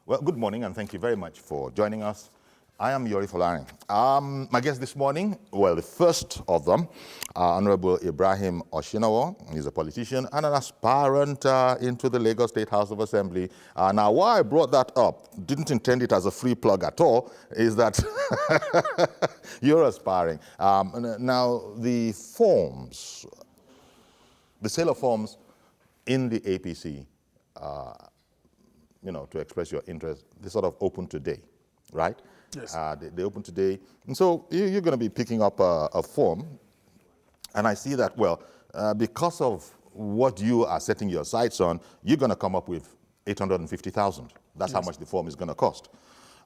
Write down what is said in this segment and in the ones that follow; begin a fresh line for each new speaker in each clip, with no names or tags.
Well, good morning, and thank you very much for joining us. I am Yori Folari. My guest this morning, well, the first of them, Honorable Ibrahim Oshinawa. He's a politician and an aspirant into the Lagos State House of Assembly. Now, why I brought that up, didn't intend it as a free plug at all, is that you're aspiring. Now, the forms, the sale of forms in the APC, to express your interest, they sort of open today, right?
Yes.
They open today. And so you're going to be picking up a form. And I see that, well, because of what you are setting your sights on, you're going to come up with 850,000. That's how much the form is going to cost.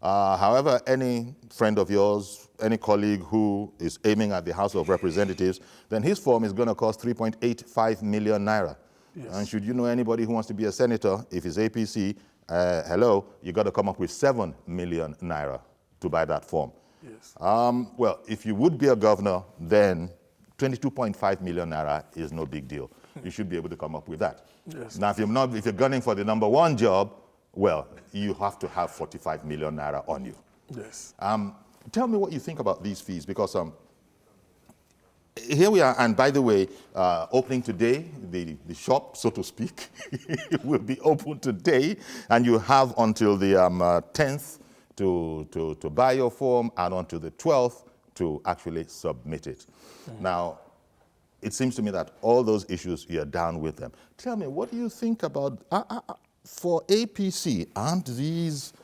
However, any friend of yours, any colleague who is aiming at the House of Representatives, then his form is going to cost 3.85 million naira.
Yes.
And should you know anybody who wants to be a senator, if it's APC, hello, you got to come up with 7 million naira to buy that form.
Yes.
Well, if you would be a governor, then 22.5 million naira is no big deal. You should be able to come up with that.
Yes.
Now, if you're gunning for the number one job, well, you have to have 45 million naira on you.
Yes.
Tell me what you think about these fees, because here we are, and by the way, opening today, the shop, so to speak, will be open today, and you have until the 10th to buy your form, and until the 12th to actually submit it. Now, it seems to me that all those issues, you're down with them. Tell me, what do you think about, for APC, aren't these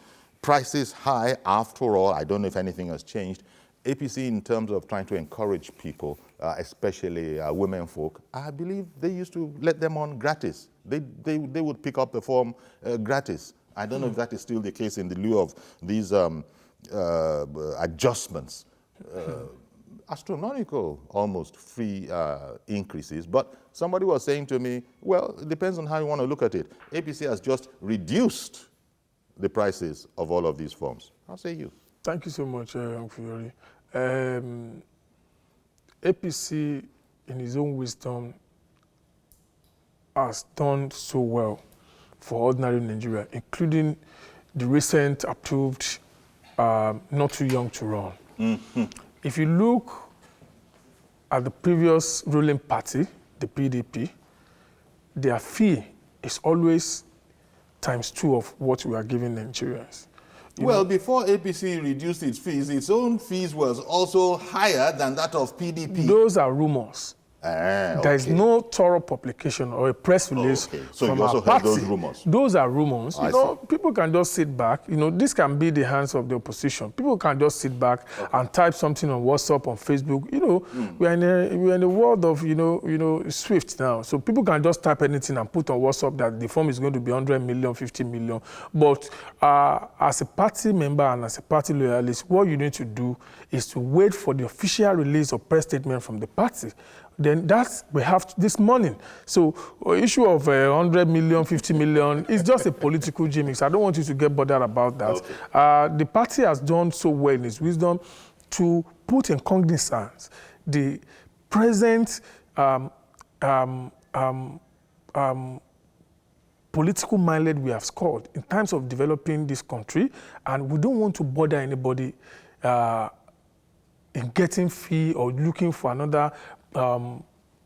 prices high after all? I don't know if anything has changed. APC, in terms of trying to encourage people, especially women folk, I believe they used to let them on gratis. They would pick up the form gratis. I don't know if that is still the case in the lieu of these adjustments. Astronomical, almost free increases. But somebody was saying to me, well, it depends on how you want to look at it. APC has just reduced the prices of all of these forms. How say you?
Thank you so much, Fiori. APC, in his own wisdom, has done so well for ordinary Nigeria, including the recent approved Not Too Young to Run.
Mm-hmm.
If you look at the previous ruling party, the PDP, their fee is always ×2 of what we are giving Nigerians.
Well, before APC reduced its fees, its own fees was also higher than that of PDP.
Those are rumors.
Okay.
There is no thorough publication or a press release
So
from
you also
our
heard
party.
those rumors?
Those are rumors.
I see.
People can just sit back. This can be the hands of the opposition. People can just sit back and type something on WhatsApp, on Facebook. We're in a world of Swift now. So people can just type anything and put on WhatsApp that the form is going to be 100 million, 50 million. But as a party member and as a party loyalist, what you need to do is to wait for the official release of press statement from the party. Then that's we have this morning. So issue of 100 million, 50 million is just a political gimmicks. I don't want you to get bothered about that. Okay. The party has done so well in its wisdom to put in cognizance the present political mileage we have scored in terms of developing this country, and we don't want to bother anybody in getting fee or looking for another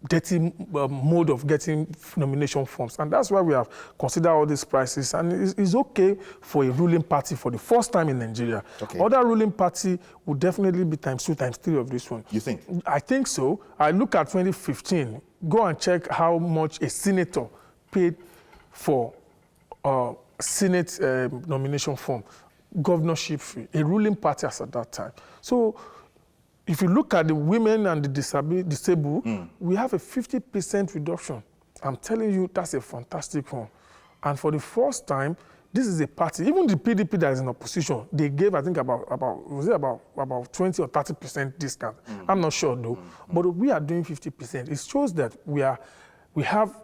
dirty mode of getting nomination forms. And that's why we have considered all these prices. And it's okay for a ruling party for the first time in Nigeria.
Okay.
Other ruling party would definitely be ×2, ×3 of this one.
You think?
I think so. I look at 2015. Go and check how much a senator paid for Senate nomination form, governorship fee, a ruling party as at that time. So if you look at the women and the disabled, we have a 50% reduction. I'm telling you, that's a fantastic one. And for the first time, this is a party, even the PDP that is in opposition, they gave, I think, about 20 or 30% discount. I'm not sure, though. But we are doing 50%. It shows that we have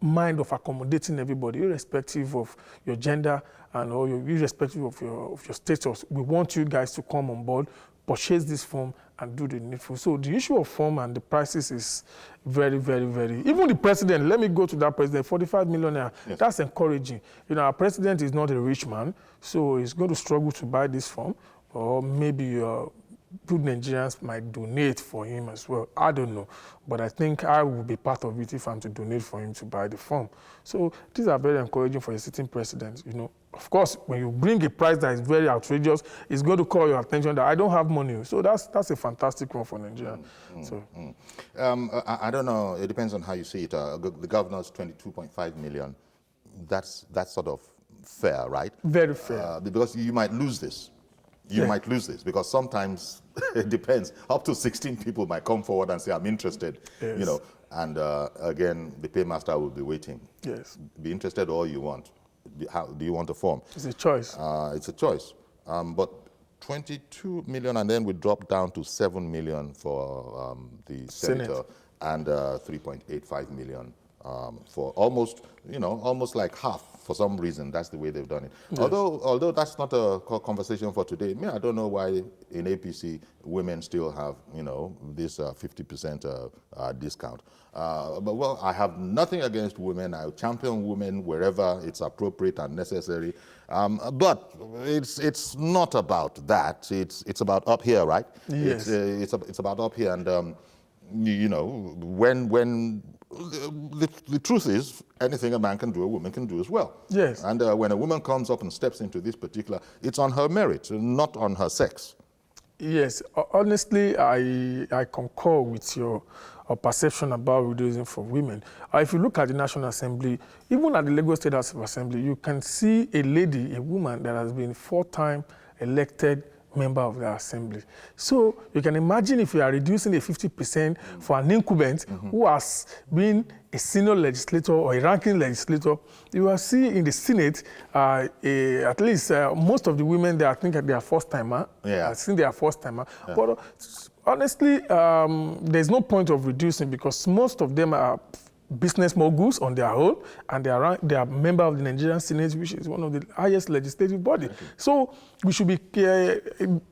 mind of accommodating everybody, irrespective of your gender and irrespective of your status. We want you guys to come on board, purchase this form, and do the needful. So the issue of form and the prices is very, very, very. Even the president, let me go to that president, 45 million naira. Yes. That's encouraging. You know, our president is not a rich man, so he's going to struggle to buy this form, or maybe good Nigerians might donate for him as well. I don't know. But I think I will be part of it if I'm to donate for him to buy the form. So these are very encouraging for a sitting president. You know, of course, when you bring a price that is very outrageous, it's going to call your attention that I don't have money. So that's a fantastic one for Nigeria.
I don't know. It depends on how you see it. The governor's 22.5 million. That's sort of fair, right?
Very fair.
Because you might lose this. You might lose this because sometimes it depends. Up to 16 people might come forward and say, I'm interested, you know, and again, the paymaster will be waiting.
Yes.
Be interested all you want. How do you want a form?
It's a choice.
It's a choice. But 22 million, and then we drop down to 7 million for the senator and 3.85 million for almost, you know, almost like half. For some reason, that's the way they've done it. Yes. Although that's not a conversation for today. I don't know why in APC women still have, you know, this 50% discount. But well, I have nothing against women. I champion women wherever it's appropriate and necessary. But it's not about that. It's about up here, right?
Yes.
It's about up here, and you know, when. The truth is, anything a man can do, a woman can do as well.
Yes.
And when a woman comes up and steps into this particular, it's on her merit, not on her sex.
Yes. Honestly, I concur with your perception about reducing for women. If you look at the National Assembly, even at the Lagos State House of Assembly, you can see a lady, a woman that has been 4-time elected member of the assembly. So you can imagine if you are reducing the 50% for an incumbent who has been a senior legislator or a ranking legislator, you will see in the Senate at least most of the women there, I think they are first-timer.
Yeah.
I think they are first-timer. Yeah. But honestly, there's no point of reducing because most of them are business moguls on their own, and they are member of the Nigerian Senate, which is one of the highest legislative body. Okay. So we should be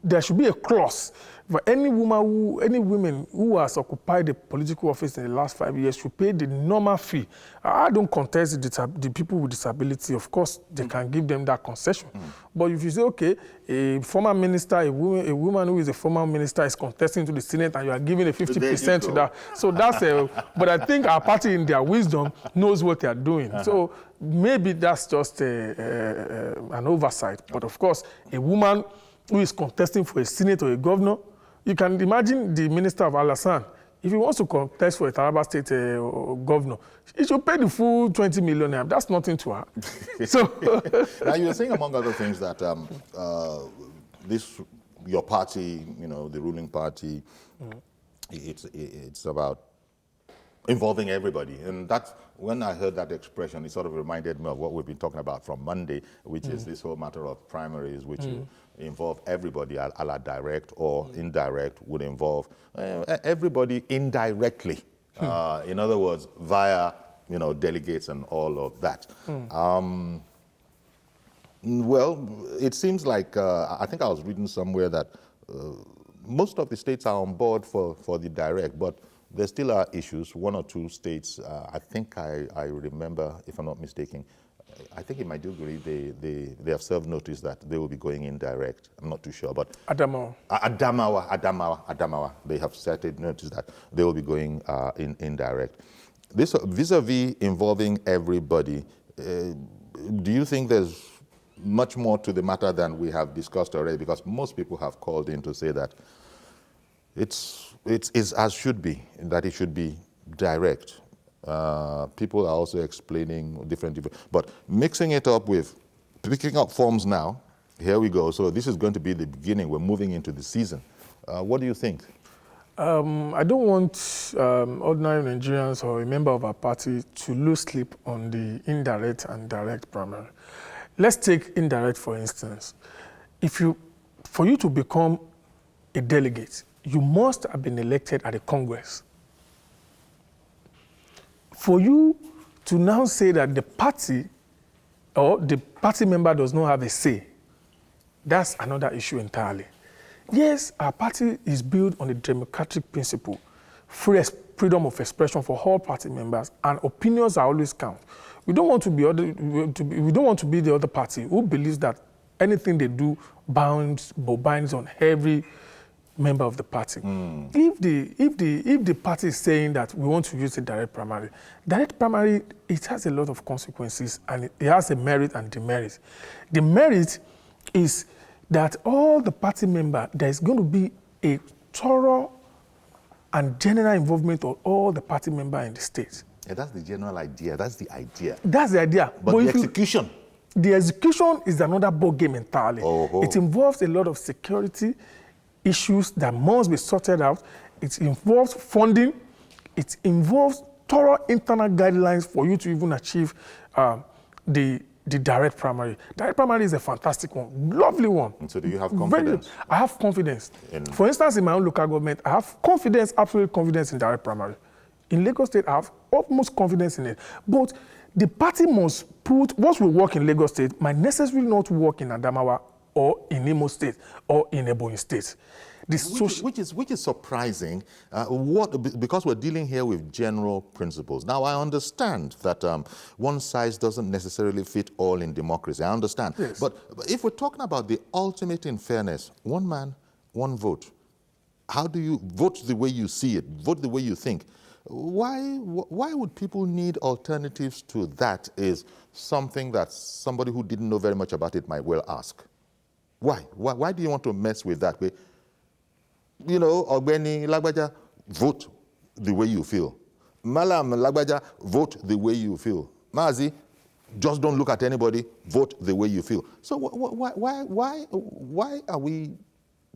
there should be a clause for any women who has occupied the political office in the last 5 years should pay the normal fee. I don't contest the people with disability. Of course, they can give them that concession. But if you say, okay, a former minister, a woman who is a former minister is contesting to the Senate and you are giving a 50% to that. So that's but I think our party in their wisdom knows what they are doing. So maybe that's just an oversight. But of course, a woman who is contesting for a Senate or a governor, you can imagine the Minister of Alasan, if he wants to contest for a Taraba State governor, he should pay the full 20 million. That's nothing to her. So
now you were saying, among other things, that your party, you know, the ruling party, it's about involving everybody. And that's, when I heard that expression, it sort of reminded me of what we've been talking about from Monday, which is this whole matter of primaries, which involve everybody, a la direct or indirect, would involve everybody indirectly. In other words, via, you know, delegates and all of that. Well, it seems like, I think I was reading somewhere that most of the states are on board for the direct, but there still are issues. 1 or 2 states, I think I remember, if I'm not mistaken, I think in Maiduguri, they have served notice that they will be going indirect. I'm not too sure, but
Adamawa.
Adamawa. They have started notice that they will be going indirect. This vis-a-vis involving everybody, do you think there's much more to the matter than we have discussed already? Because most people have called in to say that it's as should be, that it should be direct. People are also explaining different, but mixing it up with picking up forms now, here we go. So this is going to be the beginning. We're moving into the season. What do you think?
I don't want ordinary Nigerians or a member of our party to lose sleep on the indirect and direct primary. Let's take indirect, for instance. For you to become a delegate, you must have been elected at a Congress. For you to now say that the party or the party member does not have a say, that's another issue entirely. Yes, our party is built on a democratic principle, freedom of expression for all party members, and opinions are always count. We don't want to be we don't want to be the other party who believes that anything they do binds on every member of the party. If the party is saying that we want to use a direct primary, it has a lot of consequences, and it has a merit and demerit. The merit is that all the party members, there is going to be a thorough and general involvement of all the party members in the state.
Yeah, that's the general idea. That's the idea.
That's the idea.
But the execution?
The execution is another ballgame entirely.
Oh.
It involves a lot of security issues that must be sorted out. It involves funding. It involves thorough internal guidelines for you to even achieve the direct primary. Direct primary is a fantastic one, lovely one.
And so do you have confidence?
I have confidence. For instance, in my own local government, I have confidence, absolute confidence in direct primary. In Lagos State, I have utmost confidence in it. But the party must put what will work in Lagos State might necessarily not work in Adamawa or in Imo State or in Ebonyi State.
Which is surprising, because we're dealing here with general principles. Now, I understand that one size doesn't necessarily fit all in democracy. I understand.
Yes.
But if we're talking about the ultimate in fairness, one man, one vote, how do you vote the way you see it, vote the way you think? Why would people need alternatives to that is something that somebody who didn't know very much about it might well ask. Why do you want to mess with that? You know, Ogbeni Lagbaja, vote the way you feel. Malam Lagbaja, vote the way you feel. Mazi, just don't look at anybody, vote the way you feel. So why are we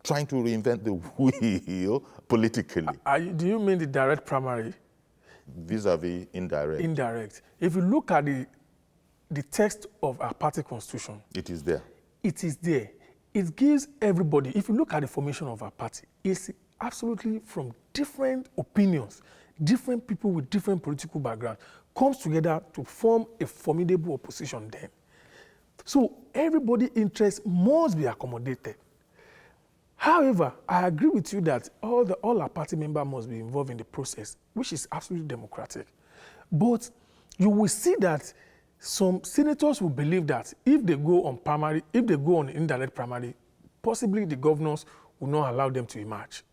trying to reinvent the wheel politically?
Do you mean the direct primary?
Vis-a-vis indirect.
Indirect. If you look at the text of our party constitution,
it is there.
It is there. It gives everybody, if you look at the formation of our party, it's absolutely from different opinions, different people with different political backgrounds, comes together to form a formidable opposition then. So everybody's interests must be accommodated. However, I agree with you that all our party members must be involved in the process, which is absolutely democratic. But you will see that some senators will believe that if they go on indirect primary, possibly the governors will not allow them to emerge.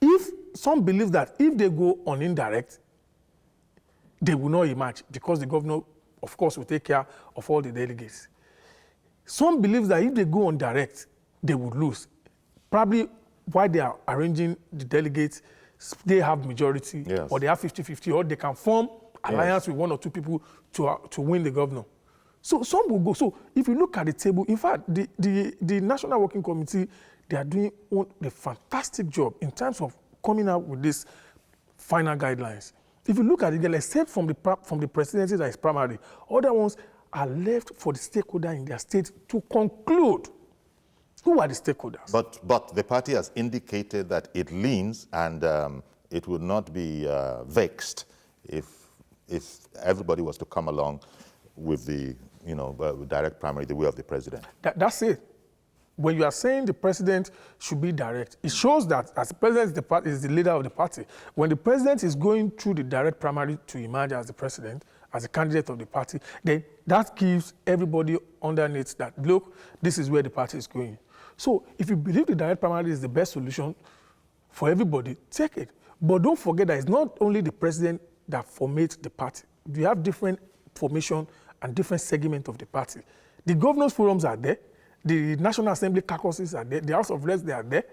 If some believe that if they go on indirect, they will not emerge because the governor, of course, will take care of all the delegates. Some believe that if they go on direct, they would lose. Probably while they are arranging the delegates, they have majority,
yes,
or they have 50-50, or they can form alliance with one or two people to win the governor. So some will go. So if you look at the table, in fact, the National Working Committee, they are doing a fantastic job in terms of coming out with these final guidelines. If you look at it, except from the presidency that is primary, other ones are left for the stakeholder in their state to conclude. Who are the stakeholders?
But the party has indicated that it leans and it would not be vexed if everybody was to come along with the direct primary the way of the president.
That's it. When you are saying the president should be direct, it shows that as the president is the leader of the party. When the president is going through the direct primary to emerge as the president, as a candidate of the party, then that gives everybody underneath that, look, this is where the party is going. So if you believe the direct primary is the best solution for everybody, take it. But don't forget that it's not only the president that formates the party. You have different formation and different segments of the party. The governors' forums are there. The National Assembly caucuses are there. The House of Reps, they are there.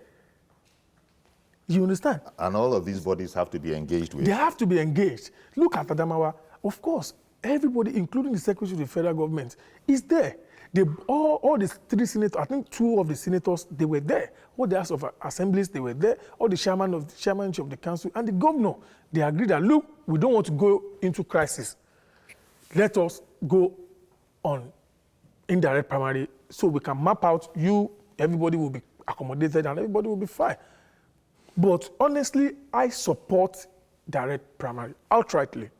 You understand? And
all of these bodies have to be engaged with.
They have to be engaged. Look at Adamawa. Of course, everybody, including the Secretary of the Federal Government, is there. All the three senators, I think two of the senators, they were there. All the House of Assemblies, they were there. All the chairmanship of the council and the governor, they agreed that, look, we don't want to go into crisis. Let us go on indirect primary so we can map out everybody will be accommodated and everybody will be fine. But honestly, I support direct primary outrightly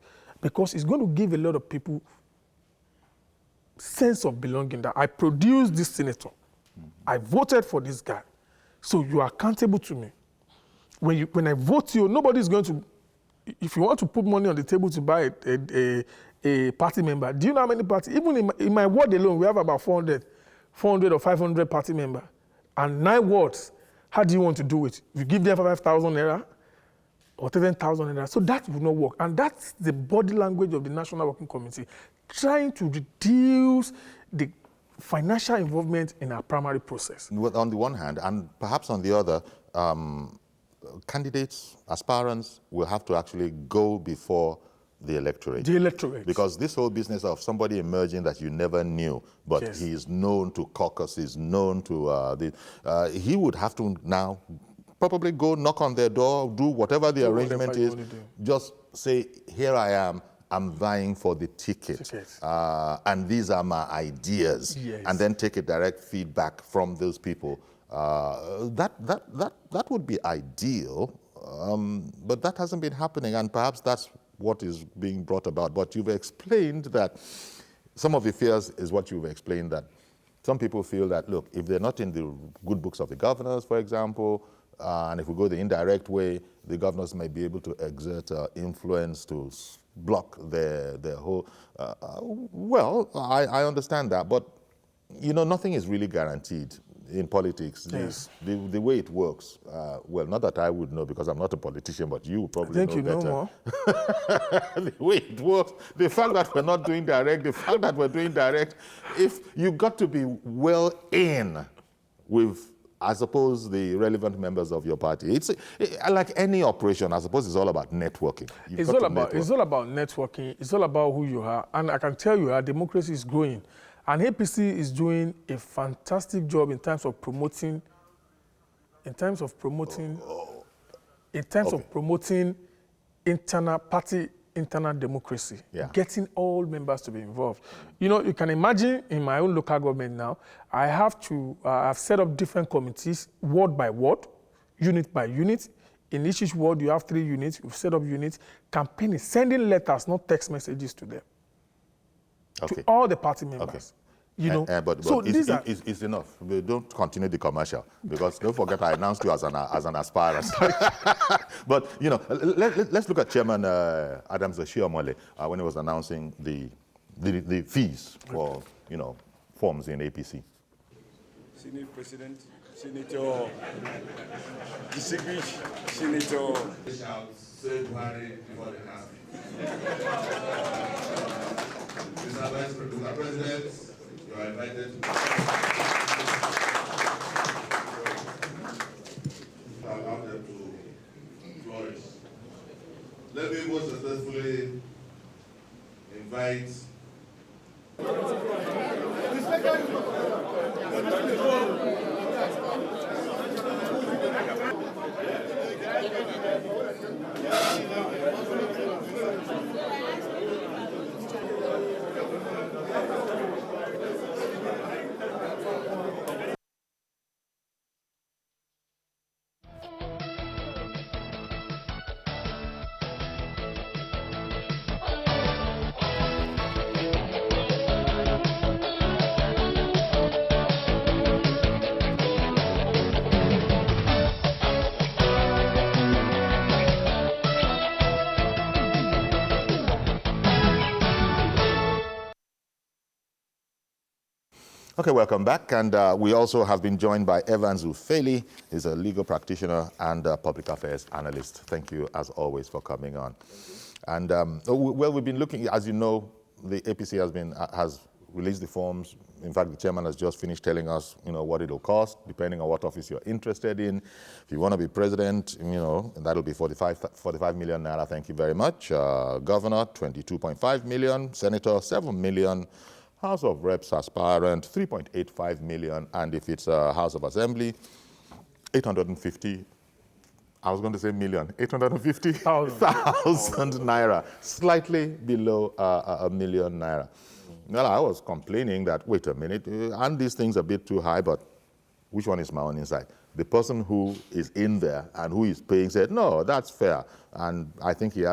because it's going to give a lot of people sense of belonging that I produced this senator. I voted for this guy. So you are accountable to me. When I vote you, nobody's going to, if you want to put money on the table to buy a party member, do you know how many parties? Even in my ward alone, we have about 400 or 500 party members. And 9 wards, how do you want to do it? You give them 5,000 naira or 10,000 naira. So that will not work. And that's the body language of the National Working Committee, trying to reduce the financial involvement in our primary process.
On the one hand, and perhaps on the other, candidates, aspirants will have to actually go before the electorate.
The electorate.
Because this whole business of somebody emerging that you never knew, but
Yes.
he is known to caucus, he's known to, he would have to now probably go knock on their door, do whatever the arrangement is, just say, here I am, I'm vying for the ticket. And these are my ideas.
Yes.
And then take a direct feedback from those people. That would be ideal, but that hasn't been happening, and perhaps that's what is being brought about. But you've explained that some of the fears is what you've explained, that some people feel that, look, if they're not in the good books of the governors, for example, and if we go the indirect way, the governors may be able to exert influence to block their whole... well, I understand that, but, you know, nothing is really guaranteed in politics.
Yes.
The way it works, well, not that I would know because I'm not a politician, but you probably know better.
I think you know more.
The way it works, the fact that we're not doing direct, the fact that we're doing direct, if you got to be well in with, I suppose, the relevant members of your party. It's like any operation, I suppose it's all about networking.
It's all about networking. It's all about who you are. And I can tell you, our democracy is growing. And APC is doing a fantastic job in terms of promoting, internal democracy, getting all members to be involved. You know, you can imagine in my own local government now, I have to, I've set up different committees, ward by ward, unit by unit. In each ward, you have 3 units. You've set up units, campaigning, sending letters, not text messages to them. To all the party members. You know,
but so it's enough. We don't continue the commercial, because don't forget I announced you as an aspirant. But you know, let's look at Chairman Adams Oshiomhole when he was announcing the fees for forms in APC.
Senate President, Senator, distinguished Senator.
Mr. President, you are invited to allow them to flourish. Let me most successfully invite Okay, welcome back. And we also have been joined by Evans Ufeli. He's a legal practitioner and a public affairs analyst. Thank you, as always, for coming on. And, well, we've been looking, as you know, the APC has released the forms. In fact, the chairman has just finished telling us, what it'll cost, depending on what office you're interested in. If you want to be president, that'll be 45 million naira. Thank you very much. Governor, 22.5 million. Senator, 7 million. House of Reps aspirant, 3.85 million, and if it's a House of Assembly, 850, I was going to say million, 850,000 naira, slightly below a million naira. Well, I was complaining that, wait a minute, aren't these things a bit too high, but which one is my own inside? The person who is in there and who is paying said, no, that's fair. And I think he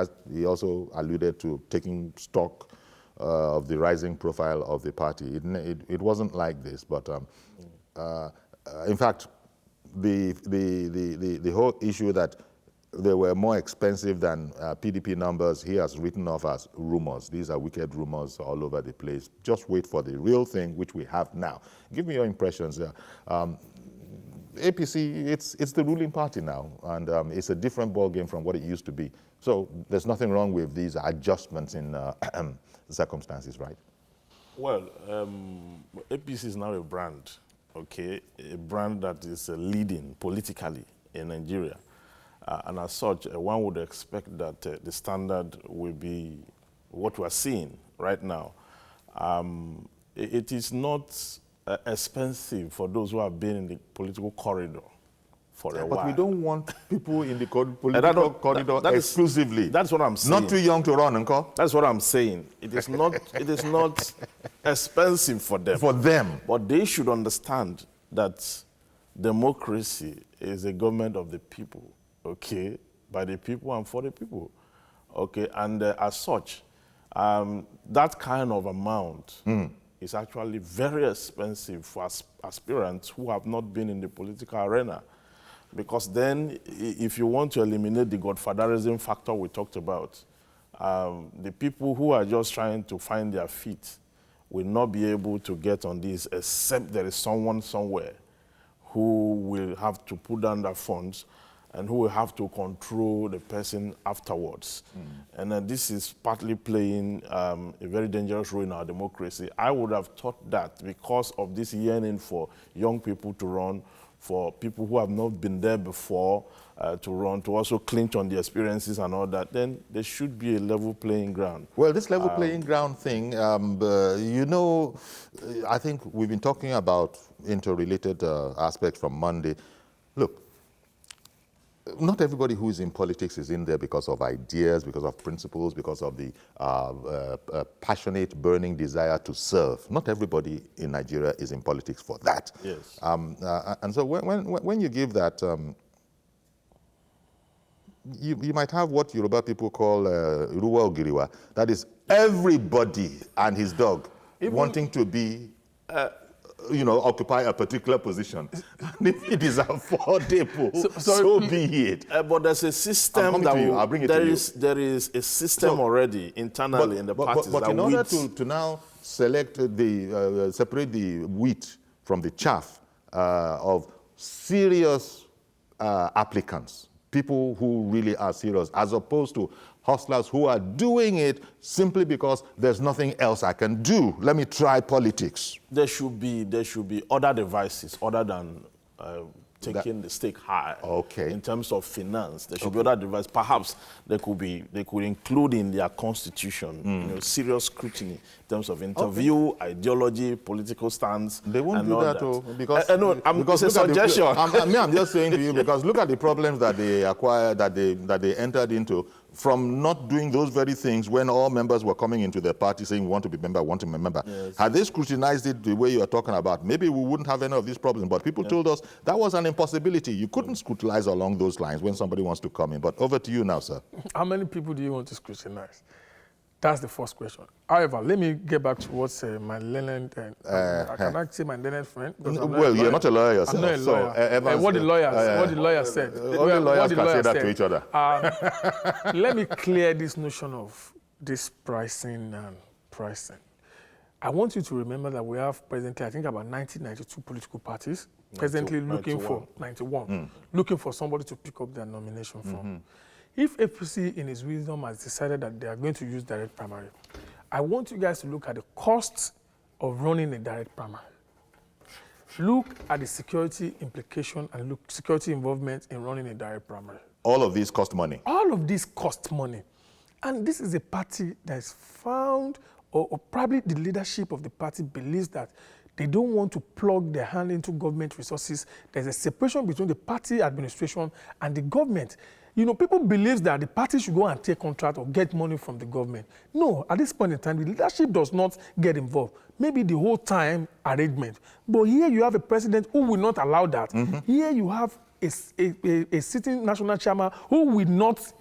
also alluded to taking stock of the rising profile of the party. It wasn't like this, but in fact, the whole issue that they were more expensive than PDP numbers, he has written off as rumors. These are wicked rumors all over the place. Just wait for the real thing, which we have now. Give me your impressions there. APC, it's the ruling party now, and it's a different ballgame from what it used to be. So there's nothing wrong with these adjustments in circumstances, right?
Well, APC is now a brand, okay? A brand that is leading politically in Nigeria. And as such, one would expect that the standard will be what we are seeing right now. It is not expensive for those who have been in the political corridor for a while.
But we don't want people in the political corridor exclusively.
That's what I'm saying.
Not too young to run, Uncle.
That's what I'm saying. It is not expensive for them.
For them.
But they should understand that democracy is a government of the people, okay, by the people and for the people, okay, and as such, that kind of amount is actually very expensive for aspirants who have not been in the political arena, because then if you want to eliminate the godfatherism factor we talked about, the people who are just trying to find their feet will not be able to get on this except there is someone somewhere who will have to put down their funds and who will have to control the person afterwards. And this is partly playing a very dangerous role in our democracy. I would have thought that because of this yearning for young people to run, for people who have not been there before to run, to also clinch on the experiences and all that, then there should be a level playing ground.
Well, this level playing ground thing, you know, I think we've been talking about interrelated aspects from Monday. Look, not everybody who is in politics is in there because of ideas, because of principles, because of the passionate, burning desire to serve. Not everybody in Nigeria is in politics for that.
Yes.
And so when you give that, you might have what Yoruba people call Ruwa Ogiriwa. That is everybody and his dog wanting to be you know, occupy a particular position. And if it is affordable, so be it.
But there's a system that
I'll bring it to you.
There is a system already internally in the parties.
But in order to now select separate the wheat from the chaff of serious applicants, people who really are serious, as opposed to hustlers who are doing it simply because there's nothing else I can do. Let me try politics.
There should be other devices other than taking the stake high.
Okay.
In terms of finance, there should be other devices. Perhaps they could include in their constitution, you know, serious scrutiny in terms of interview, ideology, political stance.
They won't
and
do
all
that, because
no,
because
it's a suggestion.
I'm just saying to you, because look at the problems that they acquired, that they entered into from not doing those very things when all members were coming into their party saying, want to be member, want to be member.
Yes.
Had they scrutinized it the way you are talking about, maybe we wouldn't have any of these problems. But people told us that was an impossibility. You couldn't scrutinize along those lines when somebody wants to come in. But over to you now, sir.
How many people do you want to scrutinize? That's the first question. However, let me get back to what my learned, I cannot say my learned friend.
Well, you're not a lawyer yourself.
I'm not a lawyer.
So,
what the lawyers said.
Only lawyers can say that to each other.
Let me clear this notion of this pricing and pricing. I want you to remember that we have presently, I think, about 92 political parties presently looking for 91, looking for somebody to pick up their nomination from. If APC, in its wisdom, has decided that they are going to use direct primary, I want you guys to look at the costs of running a direct primary. Look at the security implication and security involvement in running a direct primary.
All of these cost money.
All of these cost money. And this is a party that is found, or probably the leadership of the party believes that they don't want to plug their hand into government resources. There's a separation between the party administration and the government. You know, people believe that the party should go and take contract or get money from the government. No, at this point in time, the leadership does not get involved. Maybe the whole time arrangement. But here you have a president who will not allow that. Here you have a sitting national chairman who will not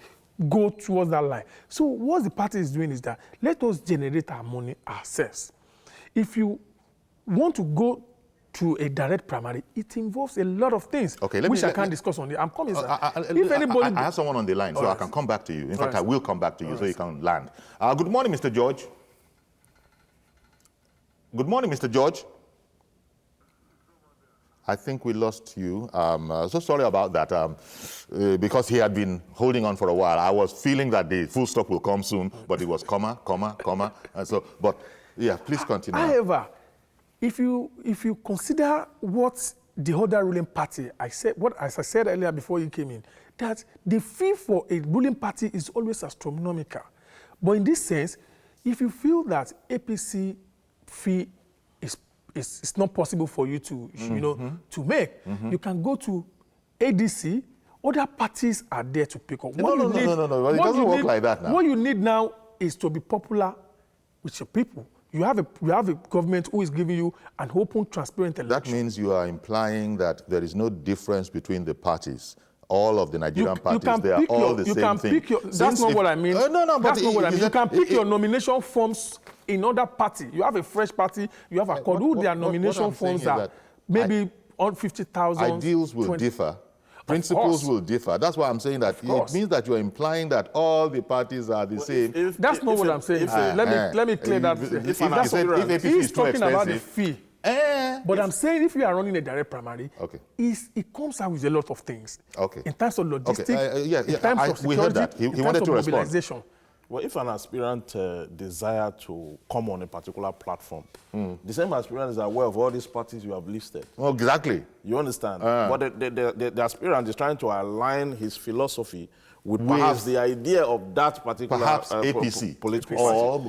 go towards that line. So what the party is doing is that let us generate our money ourselves. If you want to go to a direct primary, it involves a lot of things,
Okay,
which I can't discuss on the. I'm coming, sir. If
I
anybody,
have someone on the line, so I can come back to you. In fact, I will come back to you so you can land. Good morning, Mr. George. Good morning, Mr. George. I think we lost you. So sorry about that, because he had been holding on for a while. I was feeling that the full stop will come soon, but it was comma, comma, comma. And so, but yeah, please continue.
However, if you consider what the other ruling party, as I said earlier before you came in, that the fee for a ruling party is always astronomical. But in this sense, if you feel that APC fee is not possible for you to, to make, you can go to ADC. Other parties are there to pick up.
No. It doesn't work like that now.
What you need now is to be popular with your people. You have a government who is giving you an open, transparent election.
That means you are implying that there is no difference between the parties. All of the Nigerian parties, they are all the same thing.
That's not what I mean. That's not what I mean. You can pick your nomination forms in other party. You have a fresh party, you have a code who their nomination forms are maybe on 50,000.
Ideals will differ. Principles will differ. That's why I'm saying that it means that you're implying that all the parties are the same.
That's not what I'm saying. Let me clear that.
If APC
He's
is too
talking about the
expensive,
fee. But I'm saying if you are running a direct primary, it comes out with a lot of things. In terms of logistics, in terms of security,
we heard that. He wanted to
mobilization.
Well, if an aspirant desire to come on a particular platform, the same aspirant is aware of all these parties you have listed.
Oh, exactly.
You understand? But the aspirant is trying to align his philosophy with perhaps the idea of that particular
APC
political party.
Or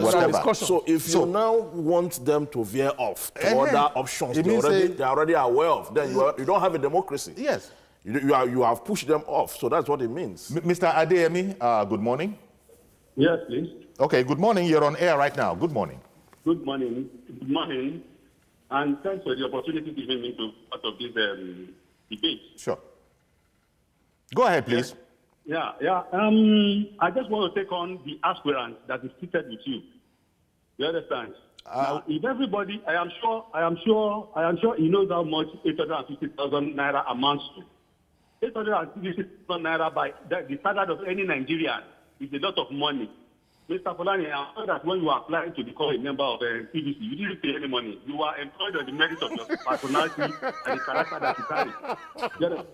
whatever.
So if you now want them to veer off to other options they're already aware of, then you don't have a democracy.
Yes.
You have pushed them off. So that's what it means.
Mr. Adeyemi, good morning.
Yes, please.
Okay, good morning. You're on air right now. Good morning.
Good morning. Good morning. And thanks for the opportunity given me to part of this debate.
Sure. Go ahead, please.
Yeah. I just want to take on the aspirant that is seated with you. You understand? Now, if everybody, I am sure he knows how much 850,000 naira amounts to. 850,000 naira by the standard of any Nigerian is a lot of money. Mr. Fulani, I heard that when you are applying to become a member of TVC, you didn't pay any money. You are employed on the merit of your personality and the character that you carry.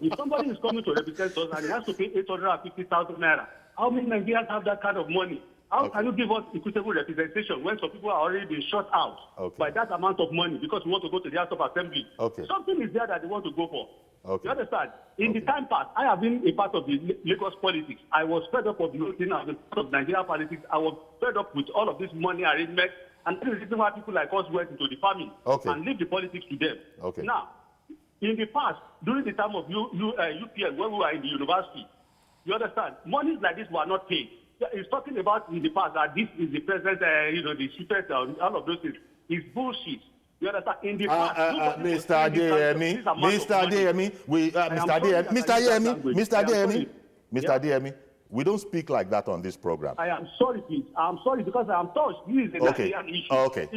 If somebody is coming to represent us and he has to pay 850,000 naira, how many Nigerians have that kind of money? How can you give us equitable representation when some people are already being shut out by that amount of money because we want to go to the House of Assembly? Something is there that they want to go for. You understand? In the time past, I have been a part of the Lagos politics. I was fed up of the whole thing. I was part of Nigeria politics. I was fed up with all of this money arrangement. And that is the reason why people like us went into the farming and leave the politics to them. Now, in the past, during the time of UPN, when we were in the university, you understand, monies like this were not paid. He's talking about in the past that this is the present, the secret, all of those things. It's bullshit. You understand? In the past,
Mr. Adeyemi, we don't speak like that on this program.
I am sorry, please. I'm sorry because I am touched. This is a Nigerian issue.
Okay.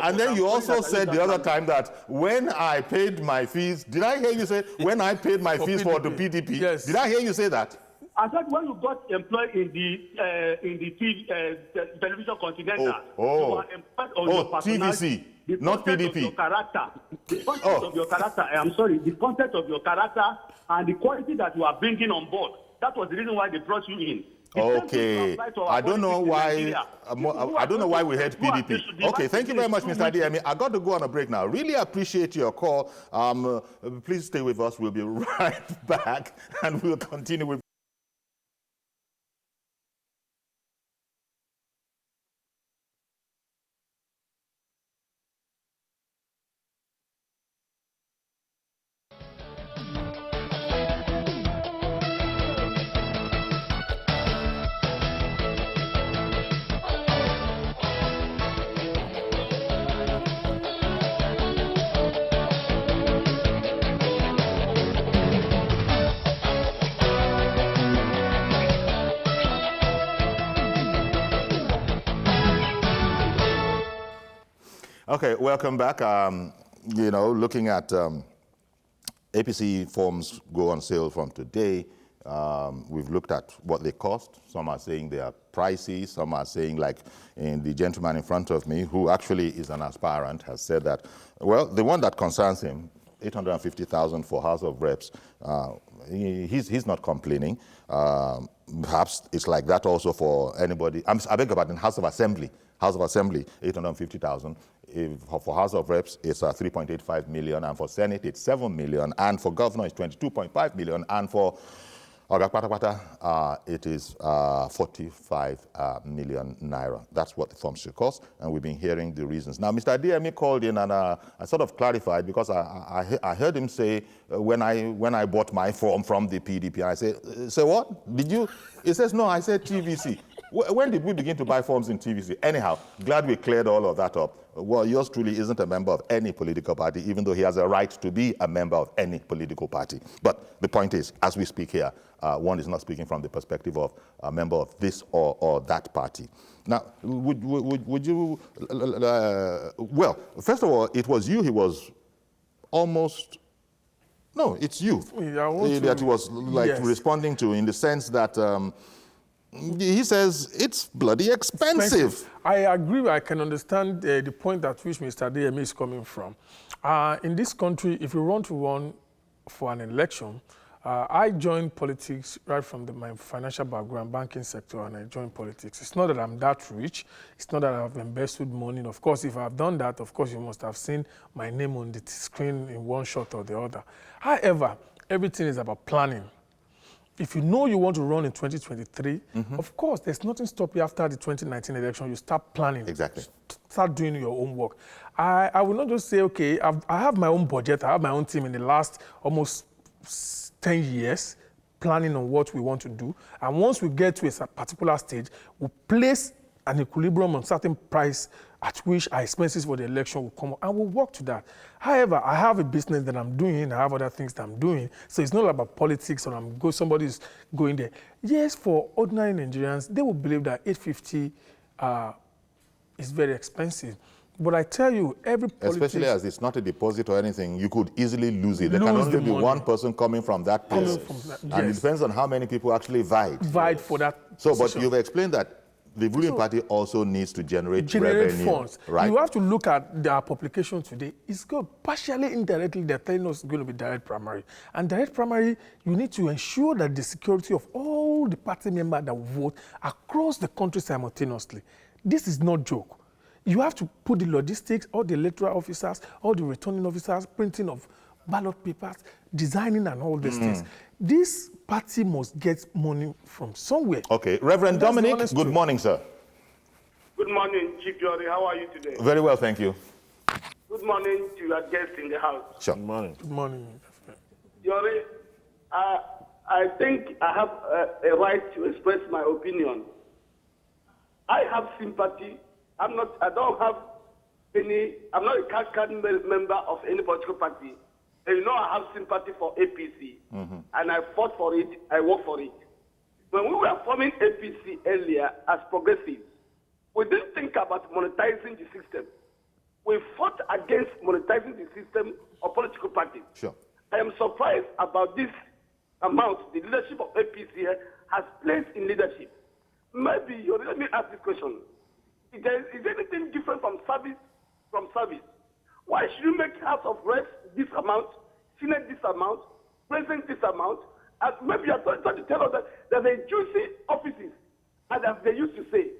And then you also said the other time that when I paid my fees, did I hear you say when I paid my fees for the PDP?
Yes.
Did I hear you say that?
I said when you got employed in the television continental, you were employed on your personality.
TVC, not PDP.
Of your character, the content of your character. I am sorry, the content of your character and the quality that you are bringing on board. That was the reason why they brought you in.
I don't know why. I don't know why we had PDP. Okay, thank you very much, Mr. Adeyemi. I got to go on a break now. Really appreciate your call. Please stay with us. We'll be right back, and we'll continue with. Okay, welcome back. you know, looking at APC forms go on sale from today. We've looked at what they cost. Some are saying they are pricey. Some are saying, like in the gentleman in front of me, who actually is an aspirant, has said that, well, the one that concerns him, 850,000 for House of Reps, he's not complaining. Perhaps it's like that also for anybody. I beg your pardon, House of Assembly. House of Assembly, 850,000. For House of Reps, it's 3.85 million, and for Senate, it's 7 million, and for Governor, it's 22.5 million, and for it is 45 million naira. That's what the forms should cost, and we've been hearing the reasons. Now, Mr. DME called in, and I sort of clarified, because I heard him say, when I bought my form from the PDP, and I said, say what? Did you? He says, no, I said TVC. When did we begin to buy forms in TVC? Anyhow, glad we cleared all of that up. Well, yours truly isn't a member of any political party, even though he has a right to be a member of any political party. But the point is, as we speak here, one is not speaking from the perspective of a member of this or that party. Now, would you, well, first of all, it was you he was almost, no, it's you that he was like responding to, in the sense that he says it's bloody expensive.
I agree. I can understand the point at which Mr. DME is coming from. In this country, if you want to run for an election, I joined politics right from my financial background, banking sector, and I joined politics. It's not that I'm that rich. It's not that I've embezzled money. And of course, if I've done that, of course, you must have seen my name on the screen in one shot or the other. However, everything is about planning. If you know you want to run in 2023, of course, there's nothing stopping you after the 2019 election. You start planning.
Exactly.
Start doing your own work. I will not just say, okay, I have my own budget. I have my own team in the last almost 10 years planning on what we want to do. And once we get to a particular stage, we place an equilibrium on certain price at which our expenses for the election will come up, and we'll work to that. However, I have a business that I'm doing, I have other things that I'm doing, so it's not about politics or somebody's going there. Yes, for ordinary Nigerians, they will believe that 850 is very expensive. But I tell you, every politician...
Especially as it's not a deposit or anything, you could easily lose it. There can only be one person coming from that place. And it depends on how many people actually vied
for that
So,
position.
but you've explained that the ruling party also needs to generate revenue,
funds.
right?
You have to look at their publication today. It's good. Partially, indirectly, they're telling us it's going to be direct primary. And direct primary, you need to ensure that the security of all the party members that vote across the country simultaneously. This is not joke. You have to put the logistics, all the electoral officers, all the returning officers, printing of ballot papers, designing and all these things. This party must get money from somewhere.
Okay. Reverend Dominic, good morning, sir.
Good morning, Chief Yori. How are you today?
Very well, thank you.
Good morning to your guests in the house.
Sure.
Good morning.
Good morning.
Yori, I think I have a right to express my opinion. I have sympathy. I'm not a card member of any political party. And you know I have sympathy for APC. And I fought for it, I worked for it. When we were forming APC earlier as progressives, we didn't think about monetizing the system. We fought against monetizing the system of political parties.
Sure.
I am surprised about this amount the leadership of APC has placed in leadership. Maybe, let me ask this question. Is there anything different from service? Why should you make House of Reps this amount, Senate this amount, President this amount? And maybe you're trying to tell us that there's a juicy offices, and as they used to say,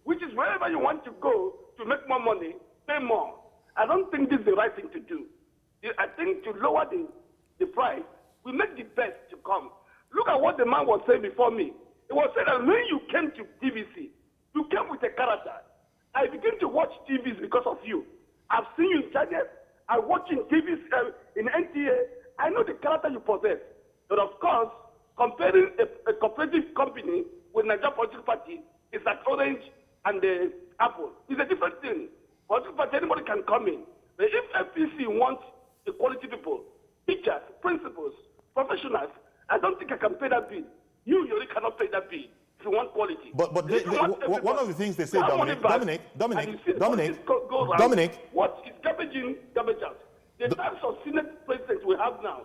which is wherever you want to go to make more money, pay more. I don't think this is the right thing to do. I think to lower the price, we make the best to come. Look at what the man was saying before me. It was said that when you came to TVC, you came with a character. I began to watch TVs because of you. I've seen you in channels. I watch in TVs in NTA. I know the character you possess. But of course, comparing a cooperative company with Nigerian political party is like orange and the apple. It's a different thing. Political party, anybody can come in. But if APC wants the quality people, teachers, principals, professionals, I don't think I can pay that bill. You cannot pay that bill. If you want quality.
But one of the things they say, Dominic,
what is garbage in, garbage out? The types of Senate presidents we have now,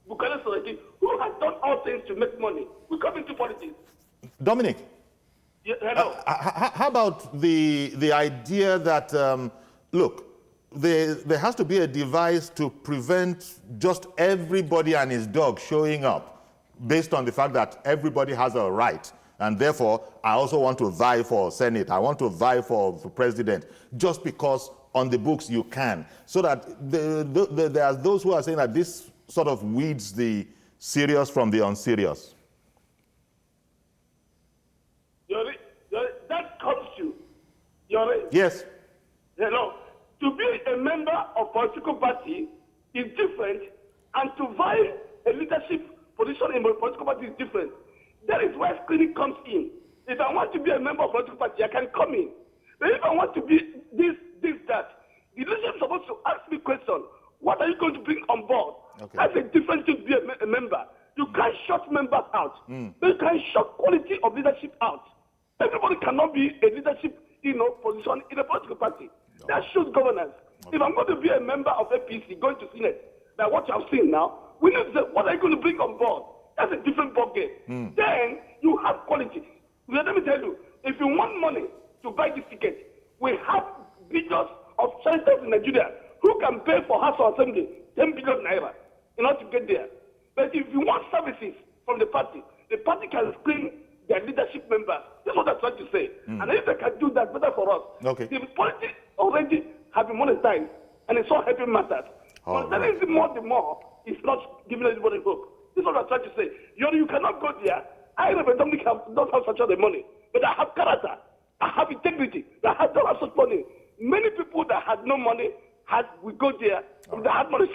Buchanan Saraki, who has done all things to make money, we come into politics.
Dominic,
Yeah, hello.
how about the idea that, look, there has to be a device to prevent just everybody and his dog showing up based on the fact that everybody has a right. And therefore, I also want to vie for Senate. I want to vie for president just because on the books you can. So that there are those who are saying that this sort of weeds the serious from the unserious.
That comes to you.
Yes.
Hello. To be a member of a political party is different, and to vie a leadership position in a political party is different. That is where screening comes in. If I want to be a member of a political party, I can come in. But if I want to be this, that, the leadership is supposed to ask me question, what are you going to bring on board?
Okay.
That's a different thing to be a member. You can't shut members out. But you can shut quality of leadership out. Everybody cannot be a leadership, position in a political party. That shows governance. If I'm going to be a member of APC going to Senate, like what you have seen now, we need to say, what are you going to bring on board? That's a different ballgame. Then you have quality. Let me tell you, if you want money to buy this ticket, we have billions of senators in Nigeria who can pay for House of Assembly 10 billion naira in order to get there. But if you want services from the party can screen their leadership members. That's what I'm trying to say. And if they can do that, better for us.
Okay.
The politics already have been monetized, and it's all helping matters. But that is the more, it's not giving anybody hope. This is what I'm trying to say. You cannot go there. I don't have such other money, but I have character. I have integrity. Don't have such money. Many people that had no money we go there. If they had money,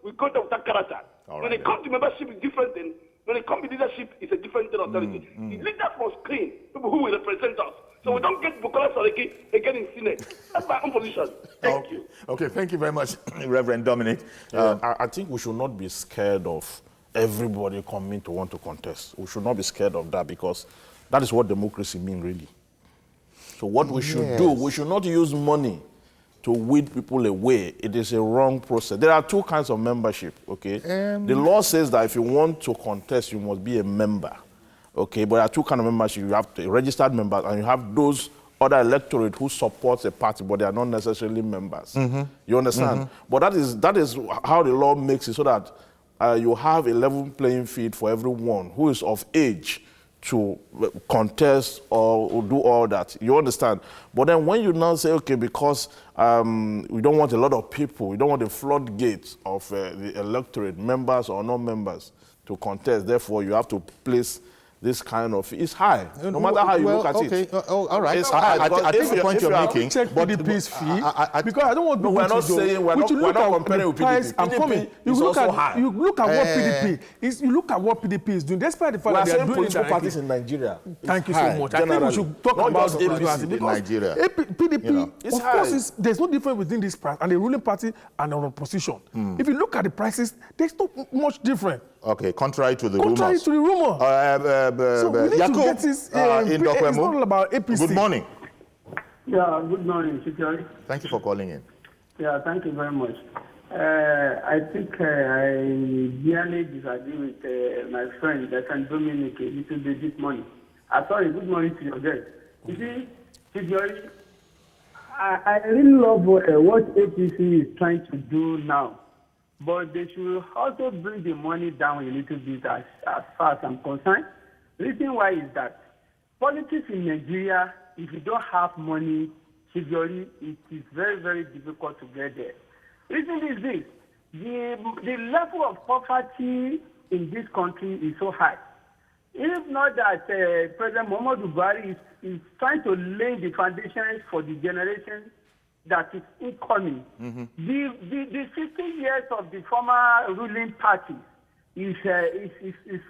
we go there with that character. When it comes to membership, it's different thing. When it comes to leadership, it's a different thing authority. The leaders must screen people who will represent us. So we don't get Bukola Saraki again in Senate. That's my own position. Thank you.
Okay, thank you very much, Reverend Dominic.
I think we should not be scared of everybody coming to want to contest. We should not be scared of that, because that is what democracy means, really. So what we should do, we should not use money to weed people away. It is a wrong process. There are two kinds of membership, okay? The law says that if you want to contest, you must be a member, okay? But there are two kinds of membership. You have the registered members, and you have those other electorate who supports a party, but they are not necessarily members. You understand? But that is how the law makes it, so that you have a level playing field for everyone who is of age to contest or do all that. You understand? But then when you now say, okay, because we don't want a lot of people, we don't want the floodgates of the electorate, members or non-members, to contest, therefore you have to place this kind of, it's high, no matter how you look at it.
All right.
It's high.
I think the point you're making.
Check PDP's fee, because I don't want
No, we're not saying, we're not comparing with PDP.
PDP
is also high.
You look at what PDP is. You look at what PDP is doing. Despite the fact that they are doing
political parties in Nigeria.
Thank you so much. I think we should talk about APC
in Nigeria.
PDP, of course, there's no difference between this price and the ruling party and an opposition. If you look at the prices, there's not much different.
Okay, contrary to the rumors.
Contrary to the rumor. So we need to get this. It's not all about APC.
Good morning.
Yeah, good morning, Secretary.
Thank you for calling in.
Yeah, thank you very much. I think I barely disagree with my friend, Dominic, a little bit this morning. Sorry, good morning to your guest. You see, Secretary, I really love what APC is trying to do now. But they should also bring the money down a little bit as far as I'm concerned. The reason why is that politics in Nigeria, if you don't have money, it is very, very difficult to get there. Reason is this: the level of poverty in this country is so high. If not that President Muhammadu Buhari is trying to lay the foundations for the generation that is incoming. The 50 years of the former ruling party is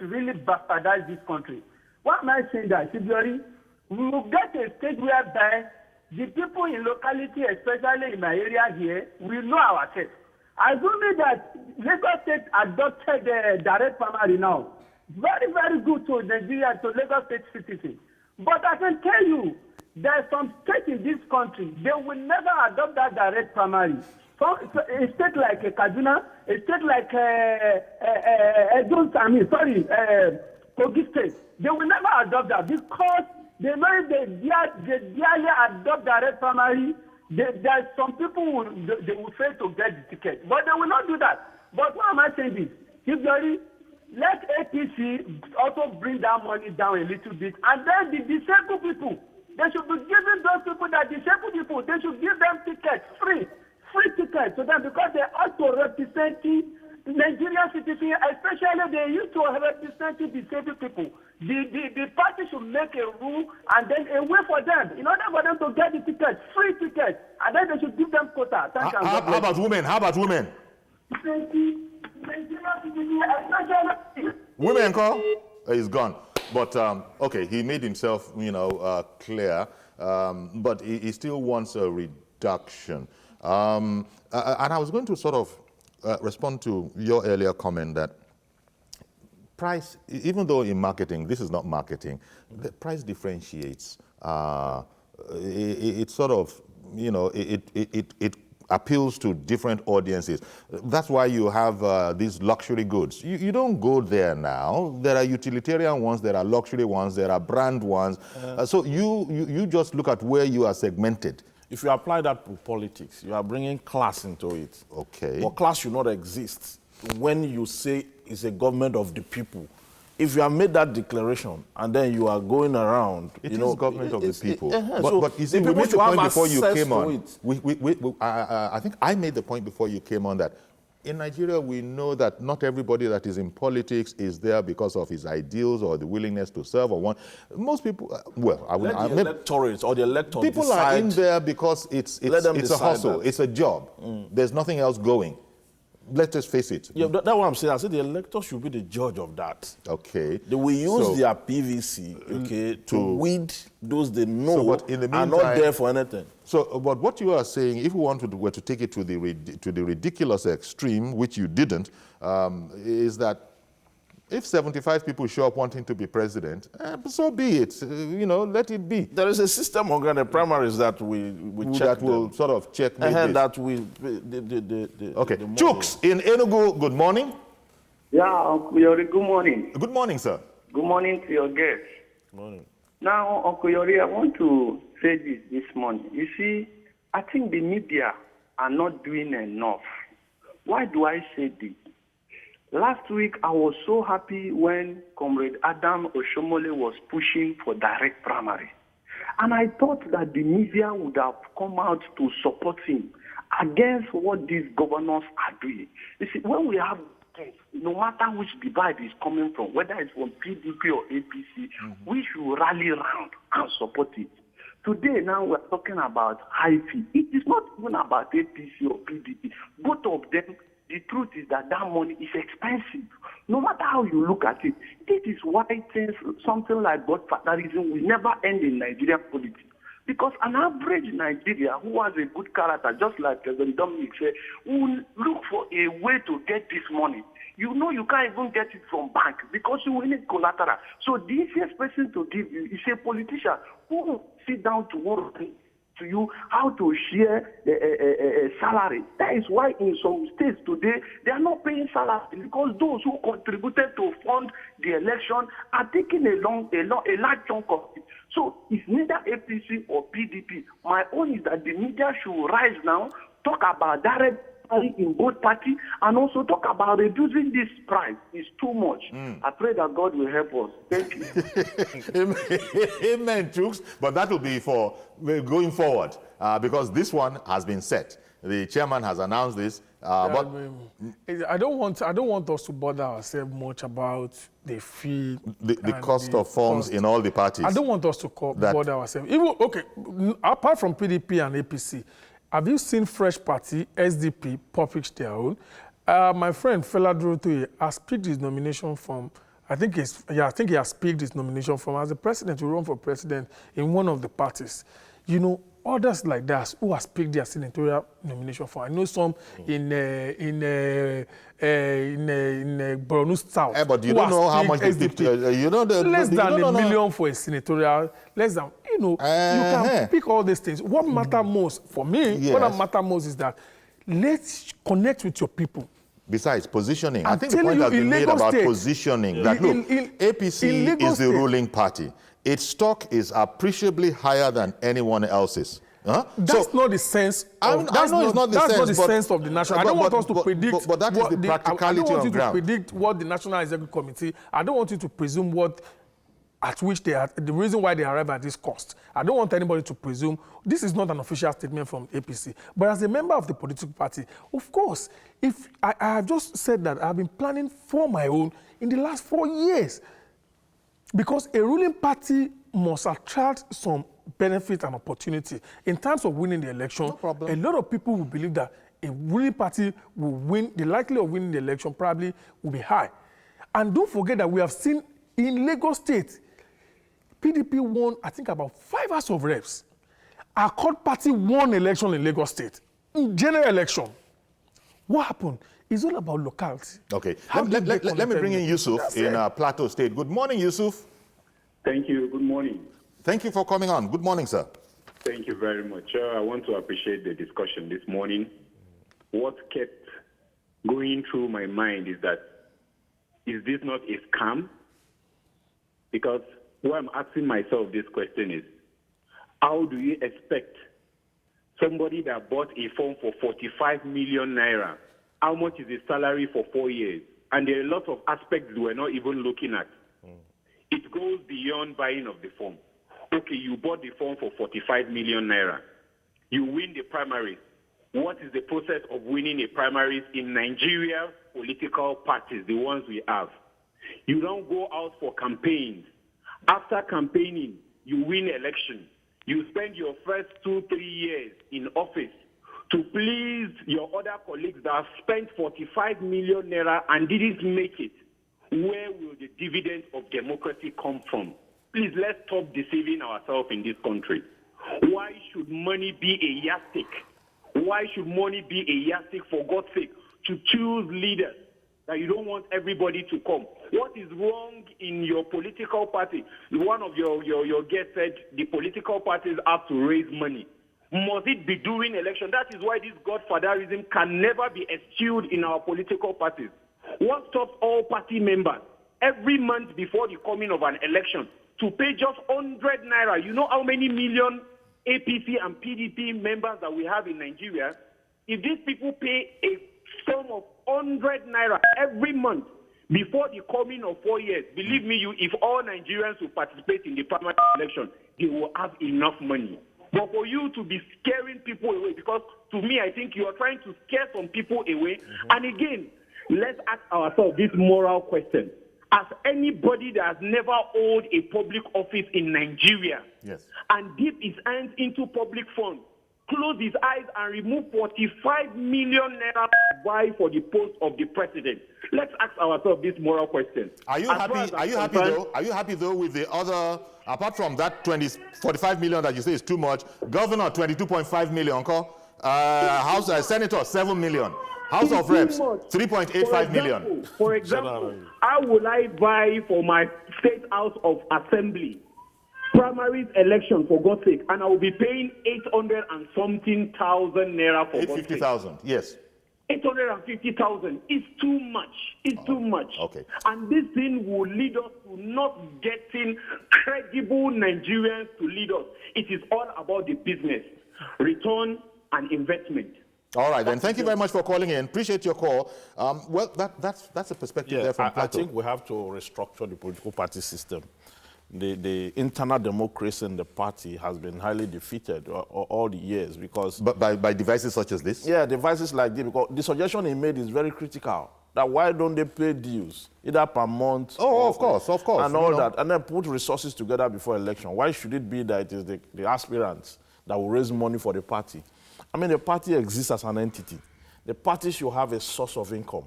really bastardized this country. Why am I saying that? We will get a stage whereby the people in locality, especially in my area here, will know ourselves. Assuming that Lagos State adopted direct primary now, very, very good to Nigeria, to Lagos State citizens. But I can tell you, there are some states in this country, they will never adopt that direct primary. So a state like Kaduna, a state like Kogi State, they will never adopt that because they know if they barely adopt direct primary, there's some people they will fail to get the ticket. But they will not do that. But why am I saying this? Let APC also bring that money down a little bit. And then the disabled people, they should be giving those people that disabled people, they should give them tickets, free tickets to them because they also represent Nigerian citizens, especially they used to represent disabled people. The party should make a rule and then a way for them, in order for them to get the tickets, free tickets, and then they should give them quota.
How about women? How about women? Women call? He's gone. But, okay, he made himself, clear, but he still wants a reduction. And I was going to sort of respond to your earlier comment that price, even though in marketing, this is not marketing, the price differentiates. It sort of, it appeals to different audiences. That's why you have these luxury goods. You don't go there now. There are utilitarian ones, there are luxury ones, there are brand ones. So you just look at where you are segmented.
If you apply that to politics, you are bringing class into it.
Okay.
But class should not exist when you say it's a government of the people. If you have made that declaration and then you are going around,
it is government of the people.
So
but you see, we made the point before you came on. I think I made the point before you came on that in Nigeria, we know that not everybody that is in politics is there because of his ideals or the willingness to serve or one. Most people,
the electorate or the electorate
people
decide,
are in there because it's a hustle, it's a job. There's nothing else going. Let's just face it.
Yeah, that's what I'm saying. I said the elector should be the judge of that.
Okay.
They will use their PVC, to weed those they know
but in the meantime,
are not there for anything.
So, but what you are saying, if we were to take it to the ridiculous extreme, which you didn't, is that if 75 people show up wanting to be president, so be it. Let it be.
There is a system on the primaries that we check.
That will sort of check.
That we.
Okay. Chooks in Enugu. Good morning.
Yeah, Uncle Yori. Good morning.
Good morning, sir.
Good morning to your guests.
Good morning.
Now, Uncle Yori, I want to say this morning. You see, I think the media are not doing enough. Why do I say this? Last week, I was so happy when Comrade Adam Oshomole was pushing for direct primary. And I thought that the media would have come out to support him against what these governors are doing. You see, when we have things, no matter which divide is coming from, whether it's from PDP or APC, we should rally around and support it. Today, now we're talking about high fee. It is not even about APC or PDP. Both of them, the truth is that money is expensive. No matter how you look at it, this is why things, something like godfatherism will never end in Nigerian politics. Because an average Nigeria who has a good character, just like President Dominic said, will look for a way to get this money. You know you can't even get it from bank because you will need collateral. So the easiest person to give you is a politician who will sit down to work to you how to share a salary. That is why in some states today, they are not paying salary because those who contributed to fund the election are taking a large chunk of it. So it's neither APC or PDP. My own is that the media should rise now, talk about direct in both parties, and also talk about reducing this price. It's too much. I pray that God will help us. Thank
you. Amen, Chooks. But that will be for going forward because this one has been set. The chairman has announced this. But
I don't want us to bother ourselves much about the fee,
the cost of forms in all the parties.
I don't want us to bother ourselves. Even apart from PDP and APC. Have you seen Fresh Party, SDP, publish their own? My friend Fela Durotoye has picked his nomination from, I think he has picked his nomination from as a president to run for president in one of the parties. Others like that who has picked their senatorial nomination for. I know some in Borno South.
But you don't know how much they picked.
Less than $1 million for a senatorial. Less than, you can pick all these things. What matters most for me? Yes. What matters most is that let's connect with your people.
Besides, positioning. I
I'm
think the
telling
point has
you,
been
in
made
Lagos
about
State,
positioning. That look, APC
Lagos
is the
State,
ruling party. Its stock is appreciably higher than anyone else's. Huh?
That's not the sense.
I know it's not the
sense of the national. I don't want us to predict.
But that is the practicality
I don't want
on
you
ground.
to predict what the National Executive Committee. I don't want you to presume what, at which they are, the reason why they arrive at this cost. I don't want anybody to presume. This is not an official statement from APC. But as a member of the political party, of course, if I have just said that I've been planning for my own in the last 4 years, because a ruling party must attract some benefit and opportunity. In terms of winning the election, a lot of people will believe that a ruling party will win, the likelihood of winning the election probably will be high. And don't forget that we have seen in Lagos State, PDP won, I think, about 5 House of Reps. Our Accord Party won election in Lagos State, in general election. What happened? It's all about locality.
Okay, let me bring in Yusuf in Plateau State. Good morning, Yusuf.
Thank you. Good morning.
Thank you for coming on. Good morning, sir.
Thank you very much. I want to appreciate the discussion this morning. What kept going through my mind is that, is this not a scam? Because what I'm asking myself this question is, how do you expect somebody that bought a phone for 45 million naira, how much is his salary for 4 years? And there are a lot of aspects we're not even looking at. It goes beyond buying of the phone. Okay, you bought the phone for 45 million naira. You win the primaries. What is the process of winning a primaries in Nigeria political parties, the ones we have? You don't go out for campaigns. After campaigning, you win election. You spend your first 2-3 years in office to please your other colleagues that have spent 45 million naira and didn't make it. Where will the dividend of democracy come from? Please, let's stop deceiving ourselves in this country. Why should money be a yardstick? Why should money be a yardstick, for God's sake, to choose leaders that you don't want everybody to come? What is wrong in your political party? One of your guests said the political parties have to raise money. Must it be during election? That is why this godfatherism can never be eschewed in our political parties. What stops all party members every month before the coming of an election to pay just 100 naira? You know how many million APC and PDP members that we have in Nigeria? If these people pay a sum of 100 naira every month before the coming of 4 years, believe me, if all Nigerians will participate in the primary election, they will have enough money. But for you to be scaring people away, because to me, I think you are trying to scare some people away. And again, let's ask ourselves this moral question. As anybody that has never held a public office in Nigeria and dip his hands into public funds, close his eyes and remove 45 million naira to buy for the post of the president? Let's ask ourselves this moral question.
Are you happy? Are you happy though? Are you happy though with the other? Apart from that 45 million that you say is too much, governor 22.5 million, House Senator 7 million, House of Reps 3.85 million.
For example, how will I buy for my state House of Assembly primaries election, for God's sake, and I will be paying 800 and something thousand naira for
850,000, yes.
850,000 is too much. It's too much.
Okay.
And this thing will lead us to not getting credible Nigerians to lead us. It is all about the business, return and investment.
All right, then. Thank you very much for calling in. Appreciate your call. Well, that's a perspective there from Plateau.
I think we have to restructure the political party system. The internal democracy in the party has been highly defeated all the years because...
But by devices such as this?
Yeah, devices like this, because the suggestion he made is very critical. That why don't they pay dues, either per month...
Oh, of course.
And all that, and then put resources together before election. Why should it be that it is the aspirants that will raise money for the party? I mean, the party exists as an entity. The party should have a source of income,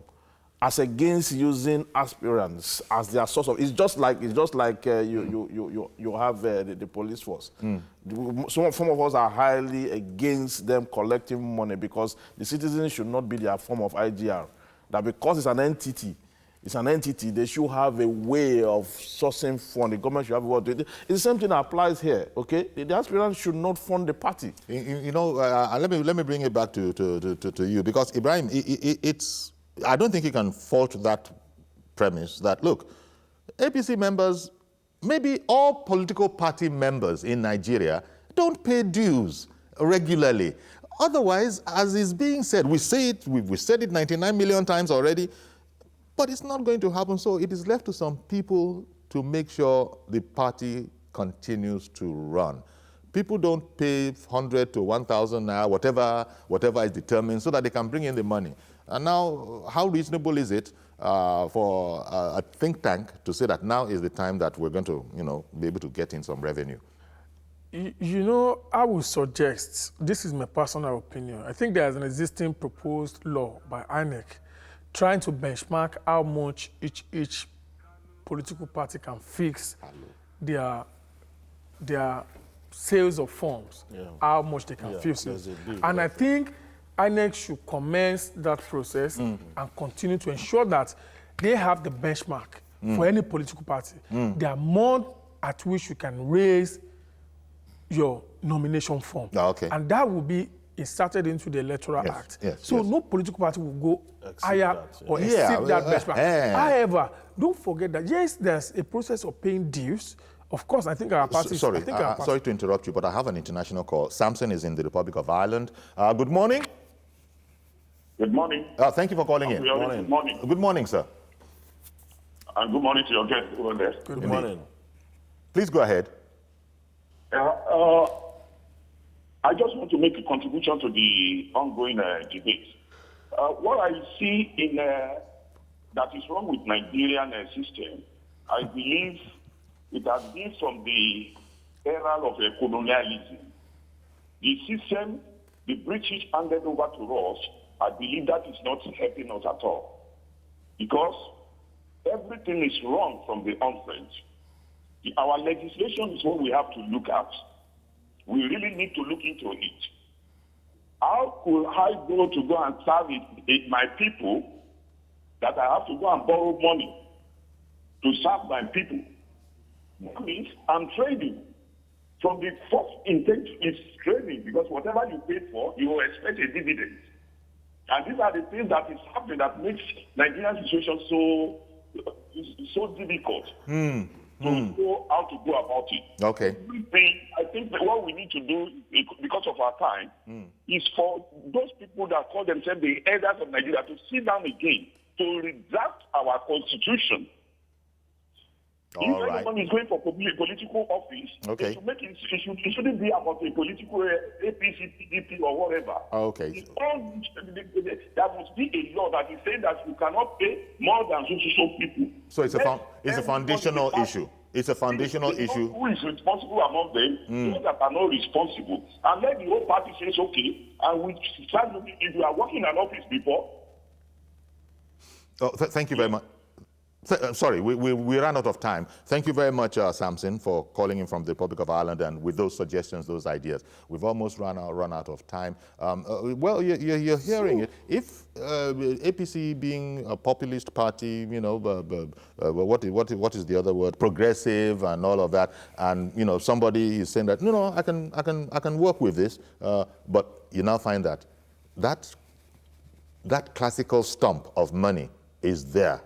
as against using aspirants as their source of. It's just like you have the police force. Some of us are highly against them collecting money because the citizens should not be their form of IGR. That because it's an entity, it's an entity. They should have a way of sourcing fund. The government should have a way. It's the same thing that applies here, okay? The aspirants should not fund the party.
You know, let me bring it back to you, because Ibrahim, I don't think you can fault that premise that, look, APC members, maybe all political party members in Nigeria don't pay dues regularly. Otherwise, as is being said, we say it, we've said it 99 million times already, but it's not going to happen. So it is left to some people to make sure the party continues to run. People don't pay 100 to 1,000 naira, whatever is determined, so that they can bring in the money. And now, how reasonable is it for a think tank to say that now is the time that we're going to, be able to get in some revenue?
You know, I would suggest, this is my personal opinion, I think there is an existing proposed law by INEC trying to benchmark how much each political party can fix their sales of forms, how much they can fix it. And I think INEC should commence that process and continue to ensure that they have the benchmark for any political party. There are more at which you can raise your nomination form. And that will be inserted into the Electoral Act. So no political party will go higher or exceed that benchmark. However, don't forget that, yes, there's a process of paying dues. Of course, I think our party...
Sorry to interrupt you, but I have an international call. Samson is in the Republic of Ireland. Good morning.
Good morning.
Thank you for calling in.
Good morning.
Good morning, sir.
And good morning to your guest over there.
Good morning.
Please go ahead.
I just want to make a contribution to the ongoing debate. What I see that is wrong with Nigerian system, I believe it has been from the era of colonialism. The system the British handed over to us, I believe that is not helping us at all. Because everything is wrong from the onset. Our legislation is what we have to look at. We really need to look into it. How could I go and serve my people that I have to go and borrow money to serve my people? That means I'm trading. From the first intent is trading, because whatever you pay for, you will expect a dividend. And these are the things that is happening that makes Nigerian situation so difficult. To know how to go about it.
Okay.
I think that what we need to do, because of our time, is for those people that call themselves the elders of Nigeria to sit down again to redact our constitution. If anyone is going for political office, it shouldn't be about a political APC, PDP, or whatever.
Okay.
There must be a law that is saying that you cannot pay more than so people.
So it's a foundational issue. It's a foundational issue.
Who is responsible among them? Those that are not responsible. And let the whole party says, okay, and we start looking, if you are working in an office before.
Thank you very much. Sorry, we ran out of time. Thank you very much, Samson, for calling in from the Republic of Ireland, and with those suggestions, those ideas. We've almost run out of time. Well, you're hearing it. If APC being a populist party, what is the other word? Progressive and all of that, and somebody is saying that I can work with this, but you now find that classical stump of money is there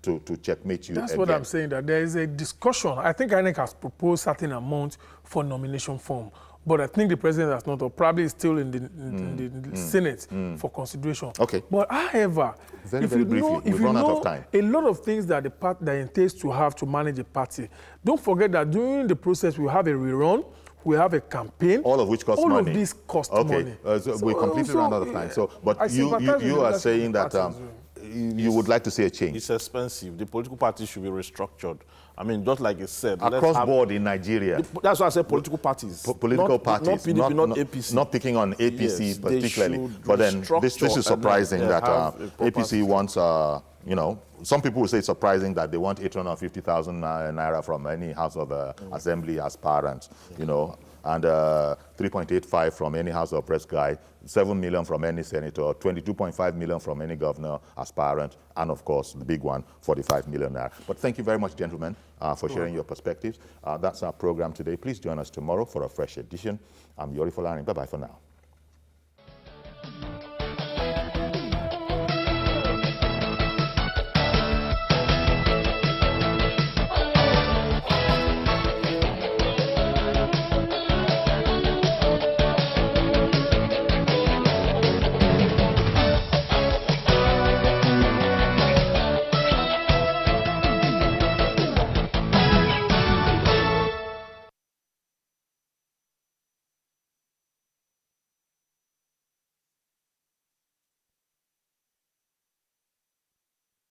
to checkmate you.
That's what I'm saying, that there is a discussion. I think INEC has proposed certain amount for nomination form, but I think the president has not, or probably is still in the Senate for consideration.
Okay.
But however,
very briefly, we've run out of time.
A lot of things that the party that entails to have to manage a party. Don't forget that during the process we have a rerun, we have a campaign.
All of which costs money.
All of these cost money.
So we completely ran out of time. So, but you are saying that you would like to see a change.
It's expensive. The political parties should be restructured. I mean, just like you said.
Across board in Nigeria.
That's why I said political parties.
Political parties.
Not PDP, not APC.
Not picking on APC particularly. But then this is surprising that APC wants, some people will say it's surprising that they want 850,000 naira from any House of Assembly as parents, and 3.85 from any House or Press guy, 7 million from any senator, 22.5 million from any governor aspirant, and of course, the big one, 45 million naira. But thank you very much, gentlemen, for sharing your perspectives. That's our program today. Please join us tomorrow for a fresh edition. I'm Yori Folani. Bye-bye for now.